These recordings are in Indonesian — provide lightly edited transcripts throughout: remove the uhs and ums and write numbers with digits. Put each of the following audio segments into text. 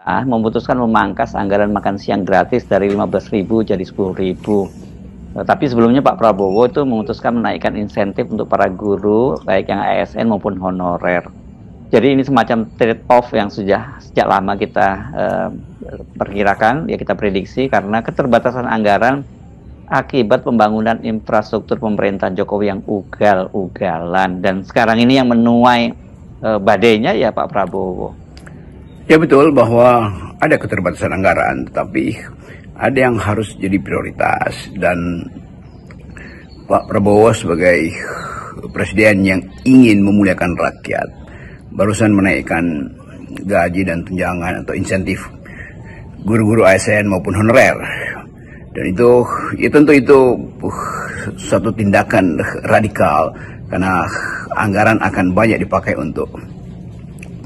memutuskan memangkas anggaran makan siang gratis dari 15.000 jadi 10.000. Tapi sebelumnya Pak Prabowo itu memutuskan menaikkan insentif untuk para guru, baik yang ASN maupun honorer. Jadi ini semacam trade off yang sejak lama kita perkirakan, ya kita prediksi, karena keterbatasan anggaran akibat pembangunan infrastruktur pemerintahan Jokowi yang ugal-ugalan. Dan sekarang ini yang menuai badainya ya Pak Prabowo. Ya betul bahwa ada keterbatasan anggaran, tetapi ada yang harus jadi prioritas. Dan Pak Prabowo sebagai presiden yang ingin memuliakan rakyat, barusan menaikkan gaji dan tunjangan atau insentif guru-guru ASN maupun honorer. Dan itu, ya tentu itu suatu tindakan radikal, karena anggaran akan banyak dipakai untuk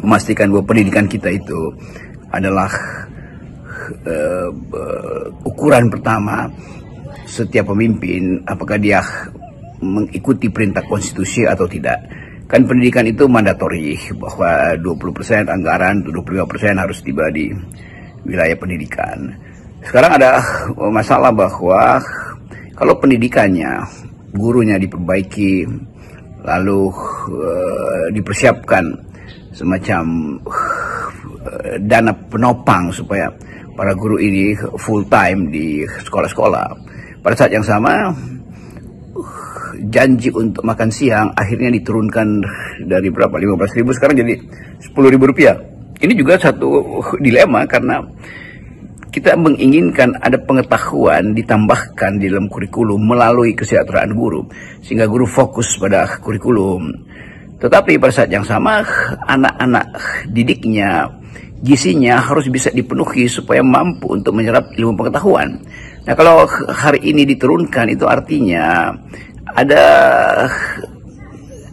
memastikan bahwa pendidikan kita itu adalah ukuran pertama setiap pemimpin, apakah dia mengikuti perintah konstitusi atau tidak. Kan pendidikan itu mandatori, bahwa 20% anggaran, 25% harus tiba di wilayah pendidikan. Sekarang ada masalah bahwa kalau pendidikannya, gurunya diperbaiki, lalu dipersiapkan semacam dana penopang supaya para guru ini full time di sekolah-sekolah. Pada saat yang sama, janji untuk makan siang akhirnya diturunkan dari berapa, 15.000 sekarang jadi 10.000 rupiah. Ini juga satu dilema, karena kita menginginkan ada pengetahuan ditambahkan di dalam kurikulum melalui kesejahteraan guru, sehingga guru fokus pada kurikulum. Tetapi pada saat yang sama, anak-anak didiknya, gizinya harus bisa dipenuhi supaya mampu untuk menyerap ilmu pengetahuan. Nah, kalau hari ini diturunkan, itu artinya ada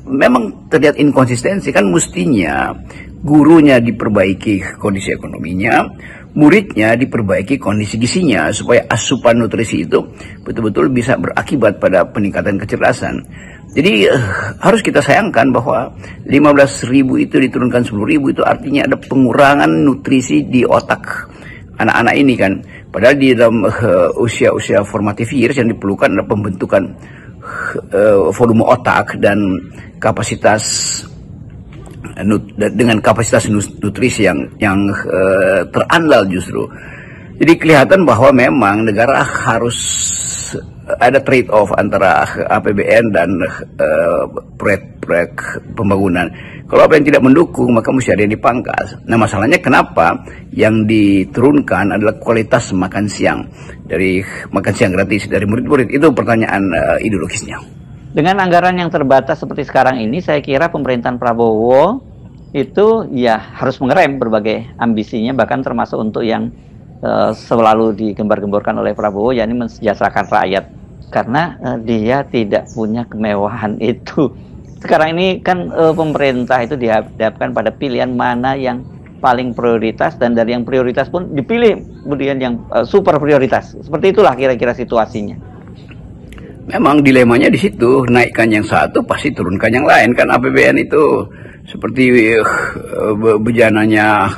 memang terlihat inkonsistensi. Kan mestinya gurunya diperbaiki kondisi ekonominya, muridnya diperbaiki kondisi gizinya, supaya asupan nutrisi itu betul-betul bisa berakibat pada peningkatan kecerdasan. Jadi harus kita sayangkan bahwa 15.000 itu diturunkan 10.000, itu artinya ada pengurangan nutrisi di otak anak-anak ini kan. Padahal di dalam usia-usia formative years yang diperlukan adalah pembentukan volume otak dan kapasitas dengan kapasitas nutrisi yang terandal justru. Jadi kelihatan bahwa memang negara harus ada trade off antara APBN dan proyek-proyek pembangunan. Kalau apa yang tidak mendukung, maka mesti ada yang dipangkas. Nah, masalahnya kenapa yang diturunkan adalah kualitas makan siang, dari makan siang gratis dari murid-murid. Itu pertanyaan ideologisnya. Dengan anggaran yang terbatas seperti sekarang ini, saya kira pemerintahan Prabowo itu ya harus mengerem berbagai ambisinya, bahkan termasuk untuk yang selalu digembar-gemborkan oleh Prabowo, yakni mensejahterakan rakyat. Karena dia tidak punya kemewahan itu. Sekarang ini kan pemerintah itu dihadapkan pada pilihan mana yang paling prioritas, dan dari yang prioritas pun dipilih kemudian yang super prioritas. Seperti itulah kira-kira situasinya. Memang dilemanya di situ, naikkan yang satu pasti turunkan yang lain. Kan APBN itu seperti bejananya